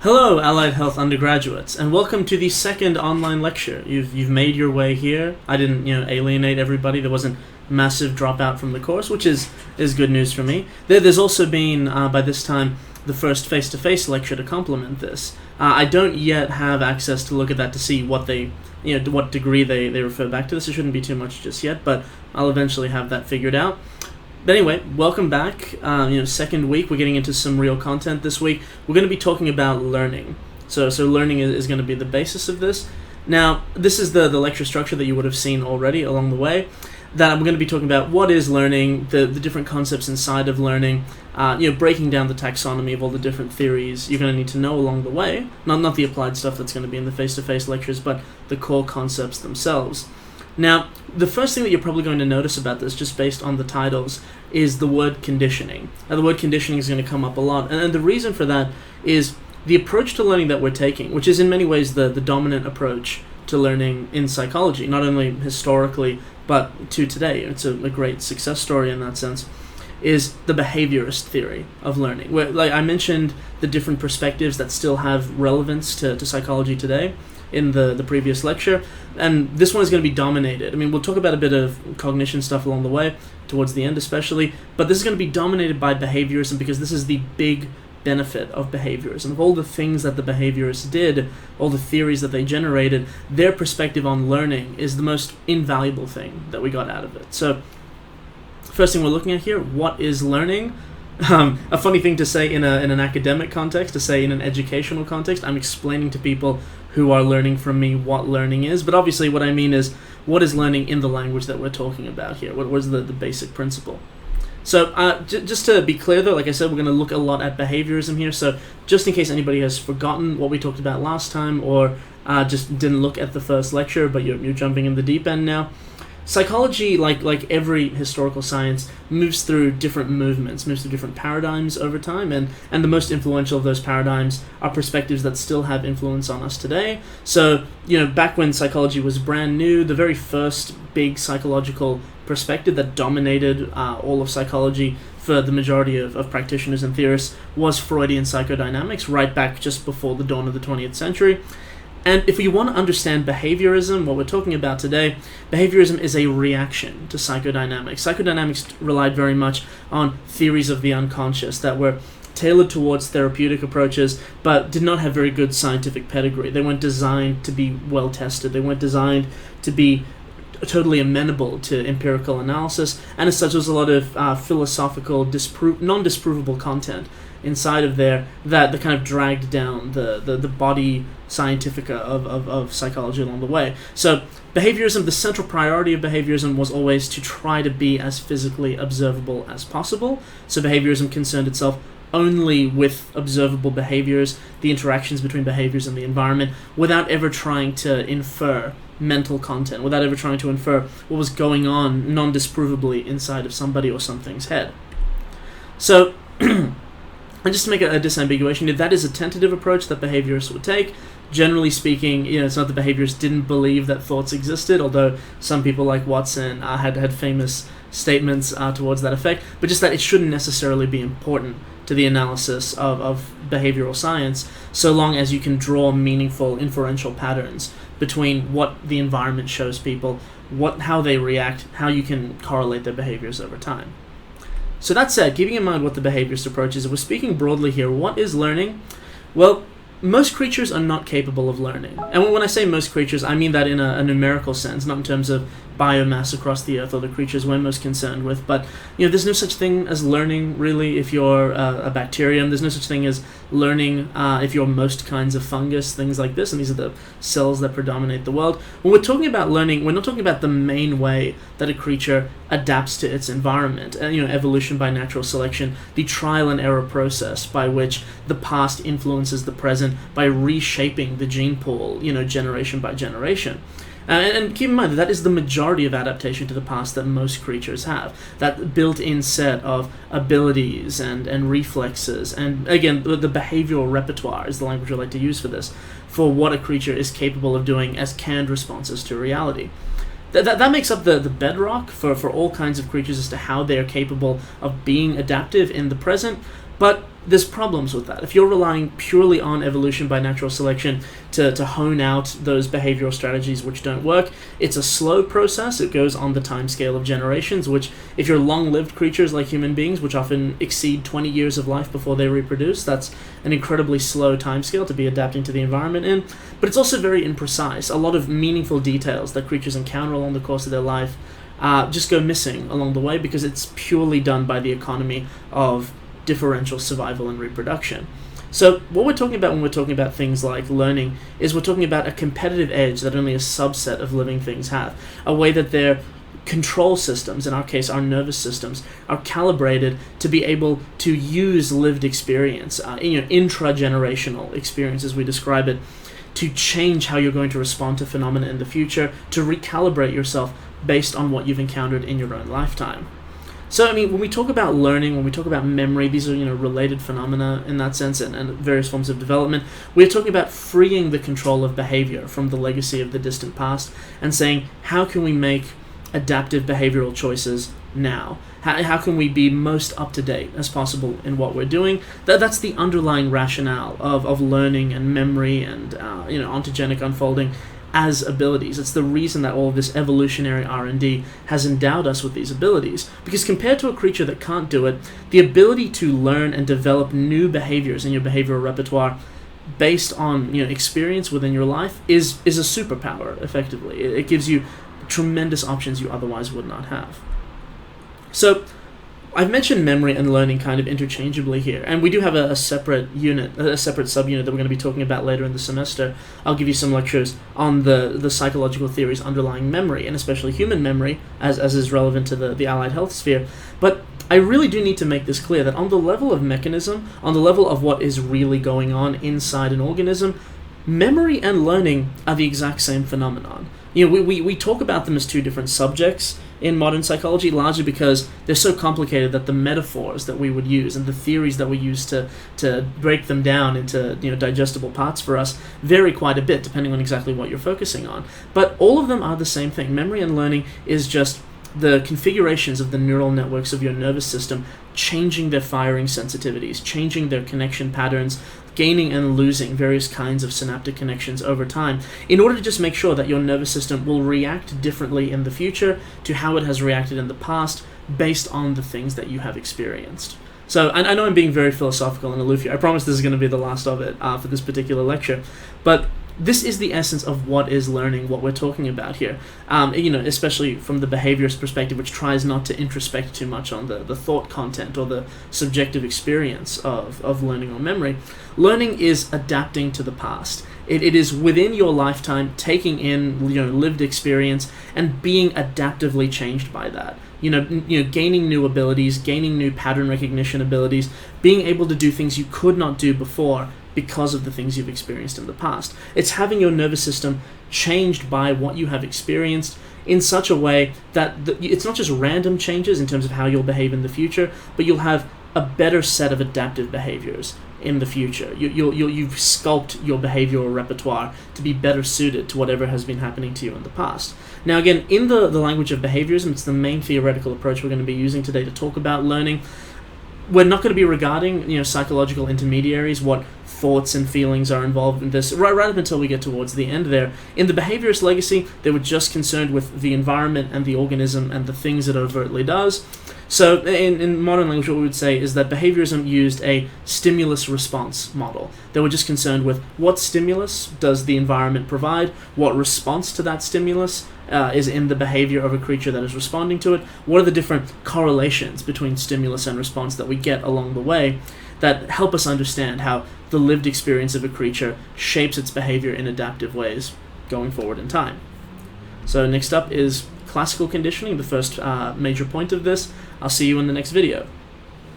Hello, Allied Health undergraduates, and welcome to the second online lecture. You've made your way here. I didn't, alienate everybody. There wasn't massive dropout from the course, which is good news for me. There's also been, by this time, the first face-to-face lecture to complement this. I don't yet have access to look at that to see what they, to what degree they refer back to this. It shouldn't be too much just yet, but I'll eventually have that figured out. But anyway, welcome back. Second week, we're getting into some real content this week. We're going to be talking about learning. So learning is going to be the basis of this. Now, this is the lecture structure that you would have seen already along the way. That I'm going to be talking about what is learning, the different concepts inside of learning, breaking down the taxonomy of all the different theories you're going to need to know along the way. Not the applied stuff that's going to be in the face-to-face lectures, but the core concepts themselves. Now, the first thing that you're probably going to notice about this, just based on the titles, is the word conditioning. Now, the word conditioning is going to come up a lot, and the reason for that is the approach to learning that we're taking, which is in many ways the dominant approach to learning in psychology, not only historically, but to today. It's a great success story in that sense, is the behaviorist theory of learning. Where, like I mentioned, the different perspectives that still have relevance to psychology today in the previous lecture, and this one is going to be dominated. I mean, we'll talk about a bit of cognition stuff along the way, towards the end especially, but this is going to be dominated by behaviorism because this is the big benefit of behaviorism. Of all the things that the behaviorists did, all the theories that they generated, their perspective on learning is the most invaluable thing that we got out of it. So, first thing we're looking at here, what is learning? A funny thing to say in an academic context, to say in an educational context, I'm explaining to people who are learning from me what learning is, but obviously what I mean is, what is learning in the language that we're talking about here? What is the basic principle? So just to be clear though, like I said, we're going to look a lot at behaviorism here, so just in case anybody has forgotten what we talked about last time, or just didn't look at the first lecture, but you're jumping in the deep end now. Psychology, like every historical science, moves through different movements, moves through different paradigms over time, and the most influential of those paradigms are perspectives that still have influence on us today. So, back when psychology was brand new, the very first big psychological perspective that dominated all of psychology for the majority of practitioners and theorists was Freudian psychodynamics, right back just before the dawn of the 20th century. And if we want to understand behaviorism, what we're talking about today, behaviorism is a reaction to psychodynamics. Psychodynamics relied very much on theories of the unconscious that were tailored towards therapeutic approaches, but did not have very good scientific pedigree. They weren't designed to be well tested. They weren't designed to be totally amenable to empirical analysis, and as such, there was a lot of philosophical, non-disprovable content inside of there that kind of dragged down the body scientifica of psychology along the way. So behaviorism, the central priority of behaviorism was always to try to be as physically observable as possible. So behaviorism concerned itself only with observable behaviors, the interactions between behaviors and the environment, without ever trying to infer mental content, without ever trying to infer what was going on non-disprovably inside of somebody or something's head. So, and just to make a disambiguation, that is a tentative approach that behaviorists would take. Generally speaking, it's not that behaviorists didn't believe that thoughts existed, although some people like Watson had famous statements towards that effect, but just that it shouldn't necessarily be important to the analysis of behavioral science, so long as you can draw meaningful inferential patterns between what the environment shows people, how they react, how you can correlate their behaviors over time. So that said, keeping in mind what the behaviorist approach is, if we're speaking broadly here, what is learning? Well, most creatures are not capable of learning. And when I say most creatures, I mean that in a numerical sense, not in terms of biomass across the earth or the creatures we're most concerned with. But, there's no such thing as learning, really, if you're a bacterium. There's no such thing as learning if you're most kinds of fungus, things like this. And these are the cells that predominate the world. When we're talking about learning, we're not talking about the main way that a creature adapts to its environment. Evolution by natural selection, the trial and error process by which the past influences the present by reshaping the gene pool, generation by generation. And keep in mind that is the majority of adaptation to the past that most creatures have. That built-in set of abilities and reflexes, and again, the behavioral repertoire is the language I like to use for this, for what a creature is capable of doing as canned responses to reality. That makes up the bedrock for all kinds of creatures as to how they're capable of being adaptive in the present, But there's problems with that. If you're relying purely on evolution by natural selection to hone out those behavioral strategies which don't work, it's a slow process. It goes on the time scale of generations, which if you're long-lived creatures like human beings, which often exceed 20 years of life before they reproduce, that's an incredibly slow time scale to be adapting to the environment in. But it's also very imprecise. A lot of meaningful details that creatures encounter along the course of their life just go missing along the way because it's purely done by the economy of differential survival and reproduction. So what we're talking about when we're talking about things like learning is we're talking about a competitive edge that only a subset of living things have, a way that their control systems, in our case our nervous systems, are calibrated to be able to use lived experience, intragenerational experience as we describe it, to change how you're going to respond to phenomena in the future, to recalibrate yourself based on what you've encountered in your own lifetime. So, when we talk about learning, when we talk about memory, these are, related phenomena in that sense and various forms of development. We're talking about freeing the control of behavior from the legacy of the distant past and saying, how can we make adaptive behavioral choices now? How can we be most up-to-date as possible in what we're doing? That's the underlying rationale of learning and memory and, ontogenic unfolding as abilities. It's the reason that all of this evolutionary R&D has endowed us with these abilities. Because compared to a creature that can't do it, the ability to learn and develop new behaviors in your behavioral repertoire based on experience within your life is a superpower, effectively. It gives you tremendous options you otherwise would not have. So I've mentioned memory and learning kind of interchangeably here, and we do have a separate unit, a separate subunit that we're going to be talking about later in the semester. I'll give you some lectures on the psychological theories underlying memory, and especially human memory, as is relevant to the allied health sphere. But I really do need to make this clear that on the level of mechanism, on the level of what is really going on inside an organism, memory and learning are the exact same phenomenon. We talk about them as two different subjects in modern psychology, largely because they're so complicated that the metaphors that we would use and the theories that we use to break them down into digestible parts for us vary quite a bit depending on exactly what you're focusing on. But all of them are the same thing. Memory and learning is just the configurations of the neural networks of your nervous system changing their firing sensitivities, changing their connection patterns, gaining and losing various kinds of synaptic connections over time in order to just make sure that your nervous system will react differently in the future to how it has reacted in the past based on the things that you have experienced. So I know I'm being very philosophical and aloof here. I promise this is going to be the last of it for this particular lecture. But this is the essence of what is learning, what we're talking about here. Especially from the behaviorist perspective, which tries not to introspect too much on the thought content or the subjective experience of learning or memory. Learning is adapting to the past. It is within your lifetime taking in lived experience and being adaptively changed by that. Gaining new abilities, gaining new pattern recognition abilities, being able to do things you could not do before because of the things you've experienced in the past. It's having your nervous system changed by what you have experienced in such a way that it's not just random changes in terms of how you'll behave in the future, but you'll have a better set of adaptive behaviors in the future. You've sculpted your behavioral repertoire to be better suited to whatever has been happening to you in the past. Now again, in the language of behaviorism, it's the main theoretical approach we're going to be using today to talk about learning. We're not going to be regarding psychological intermediaries, what thoughts and feelings are involved in this, right up until we get towards the end there. In the behaviorist legacy, they were just concerned with the environment and the organism and the things it overtly does. So in modern language, what we would say is that behaviorism used a stimulus-response model. They were just concerned with what stimulus does the environment provide, what response to that stimulus is in the behavior of a creature that is responding to it, what are the different correlations between stimulus and response that we get along the way that help us understand how the lived experience of a creature shapes its behavior in adaptive ways going forward in time. So next up is classical conditioning, the first major point of this. I'll see you in the next video.